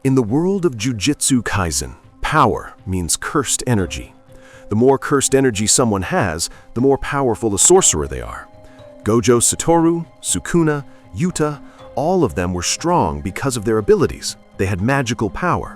In the world of Jujutsu Kaisen, power means cursed energy. The more cursed energy someone has, the more powerful a sorcerer they are. Gojo Satoru, Sukuna, Yuta, all of them were strong because of their abilities. They had magical power.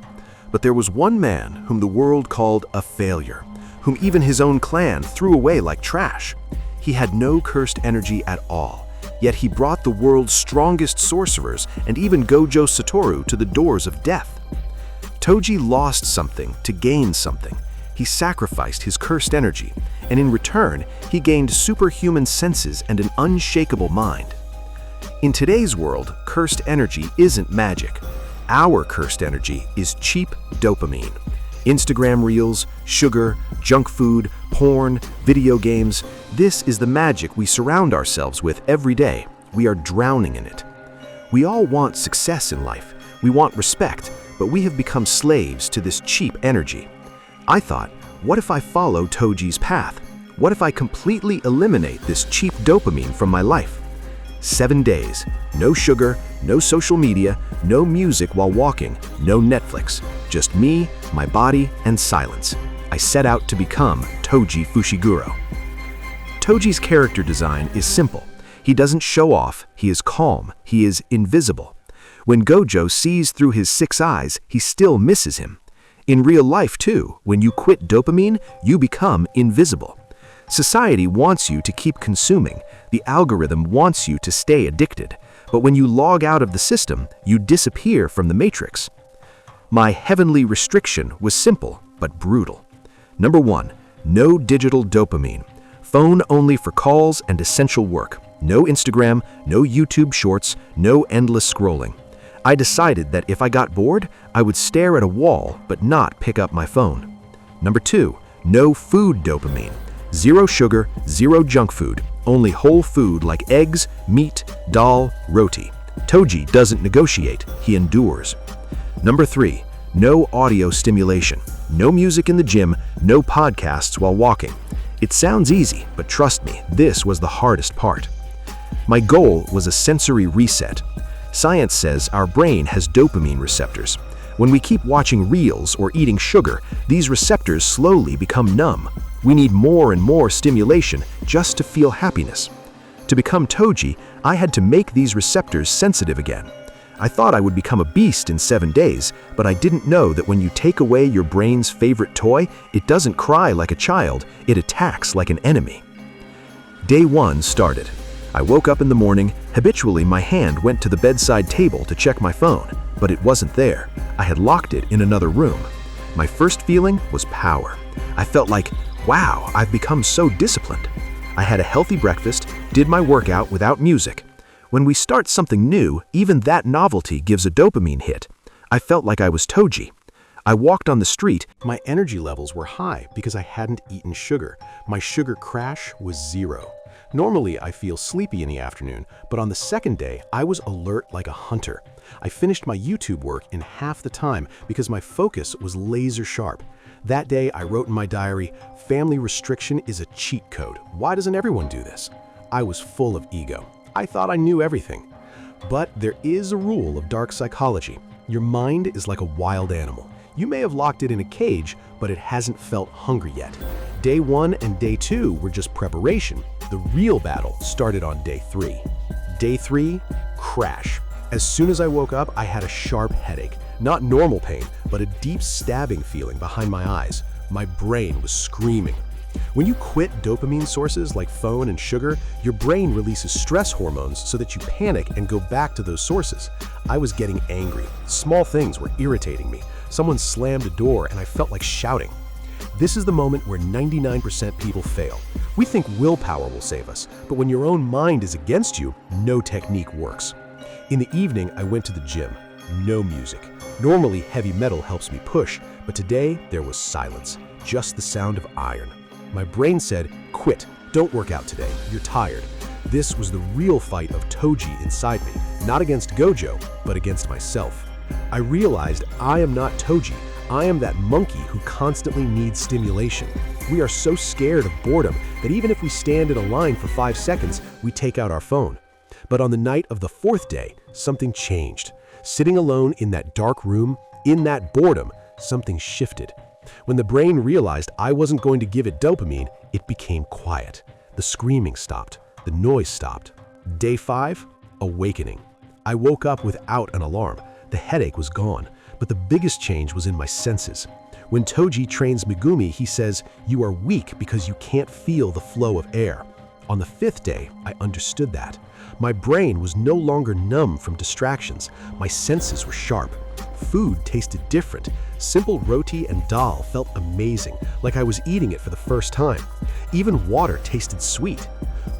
But there was one man whom the world called a failure, whom even his own clan threw away like trash. He had no cursed energy at all, yet he brought the world's strongest sorcerers and even Gojo Satoru to the doors of death. Toji lost something to gain something. He sacrificed his cursed energy, and in return, he gained superhuman senses and an unshakable mind. In today's world, cursed energy isn't magic. Our cursed energy is cheap dopamine. Instagram reels, sugar, junk food, porn, video games. This is the magic we surround ourselves with every day. We are drowning in it. We all want success in life. We want respect, but we have become slaves to this cheap energy. I thought, what if I follow Toji's path? What if I completely eliminate this cheap dopamine from my life? 7 days, no sugar, no social media, no music while walking, no Netflix, just me, my body, and silence. I set out to become Toji Fushiguro. Toji's character design is simple. He doesn't show off, he is calm, he is invisible. When Gojo sees through his 6 eyes, he still misses him. In real life too, when you quit dopamine, you become invisible. Society wants you to keep consuming. The algorithm wants you to stay addicted. But when you log out of the system, you disappear from the matrix. My heavenly restriction was simple, but brutal. Number 1, no digital dopamine. Phone only for calls and essential work. No Instagram, no YouTube shorts, no endless scrolling. I decided that if I got bored, I would stare at a wall but not pick up my phone. Number 2, no food dopamine. Zero sugar, zero junk food, only whole food like eggs, meat, dal, roti. Toji doesn't negotiate, he endures. Number 3, no audio stimulation. No music in the gym, no podcasts while walking. It sounds easy, but trust me, this was the hardest part. My goal was a sensory reset. Science says our brain has dopamine receptors. When we keep watching reels or eating sugar, these receptors slowly become numb. We need more and more stimulation just to feel happiness. To become Toji, I had to make these receptors sensitive again. I thought I would become a beast in 7 days, but I didn't know that when you take away your brain's favorite toy, it doesn't cry like a child, it attacks like an enemy. Day 1 started. I woke up in the morning. Habitually, my hand went to the bedside table to check my phone, but it wasn't there. I had locked it in another room. My first feeling was power. I felt like, wow, I've become so disciplined. I had a healthy breakfast, did my workout without music. When we start something new, even that novelty gives a dopamine hit. I felt like I was Toji. I walked on the street. My energy levels were high because I hadn't eaten sugar. My sugar crash was 0. Normally, I feel sleepy in the afternoon, but on the second day, I was alert like a hunter. I finished my YouTube work in half the time because my focus was laser sharp. That day, I wrote in my diary, "Family restriction is a cheat code. Why doesn't everyone do this?" I was full of ego. I thought I knew everything. But there is a rule of dark psychology. Your mind is like a wild animal. You may have locked it in a cage, but it hasn't felt hungry yet. Day 1 and day 2 were just preparation. The real battle started on day 3. Day 3, crash. As soon as I woke up, I had a sharp headache. Not normal pain, but a deep stabbing feeling behind my eyes. My brain was screaming. When you quit dopamine sources like phone and sugar, your brain releases stress hormones so that you panic and go back to those sources. I was getting angry. Small things were irritating me. Someone slammed a door and I felt like shouting. This is the moment where 99% people fail. We think willpower will save us, but when your own mind is against you, no technique works. In the evening, I went to the gym. No music. Normally, heavy metal helps me push, but today there was silence, just the sound of iron. My brain said, quit, don't work out today, you're tired. This was the real fight of Toji inside me, not against Gojo, but against myself. I realized I am not Toji. I am that monkey who constantly needs stimulation. We are so scared of boredom that even if we stand in a line for 5 seconds, we take out our phone. But on the night of the 4th day, something changed. Sitting alone in that dark room, In that boredom, something shifted. When the brain realized I wasn't going to give it dopamine, it became quiet. The screaming stopped. The noise stopped. Day 5, awakening. I woke up without an alarm. The headache was gone, but the biggest change was in my senses. When Toji trains Megumi, he says, "You are weak because you can't feel the flow of air." On the 5th day, I understood that. My brain was no longer numb from distractions. My senses were sharp. Food tasted different. Simple roti and dal felt amazing, like I was eating it for the first time. Even water tasted sweet.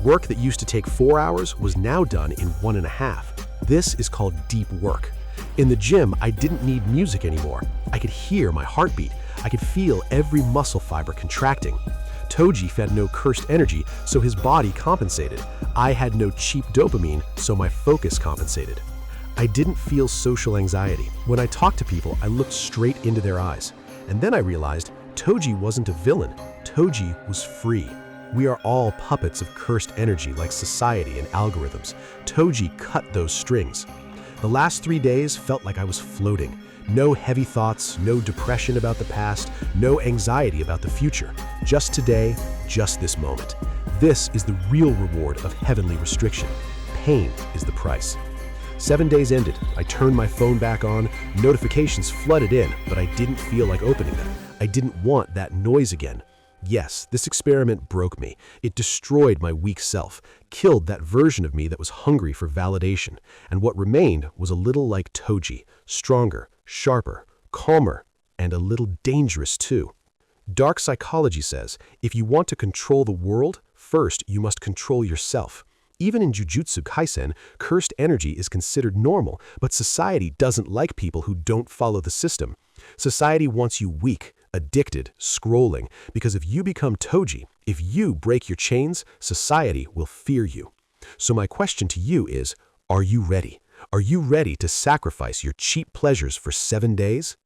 Work that used to take 4 hours was now done in 1.5. This is called deep work. In the gym, I didn't need music anymore. I could hear my heartbeat. I could feel every muscle fiber contracting. Toji fed no cursed energy, so his body compensated. I had no cheap dopamine, so my focus compensated. I didn't feel social anxiety. When I talked to people, I looked straight into their eyes. And then I realized Toji wasn't a villain. Toji was free. We are all puppets of cursed energy like society and algorithms. Toji cut those strings. The last 3 days felt like I was floating. No heavy thoughts, no depression about the past, no anxiety about the future. Just today, just this moment. This is the real reward of heavenly restriction. Pain is the price. 7 days ended. I turned my phone back on. Notifications flooded in, but I didn't feel like opening them. I didn't want that noise again. Yes, this experiment broke me. It destroyed my weak self, killed that version of me that was hungry for validation, and what remained was a little like Toji, stronger, sharper, calmer, and a little dangerous too. Dark psychology says, if you want to control the world, first you must control yourself. Even in Jujutsu Kaisen, cursed energy is considered normal, but society doesn't like people who don't follow the system. Society wants you weak, addicted, scrolling, because if you become Toji, if you break your chains, society will fear you. So my question to you is, are you ready? Are you ready to sacrifice your cheap pleasures for 7 days?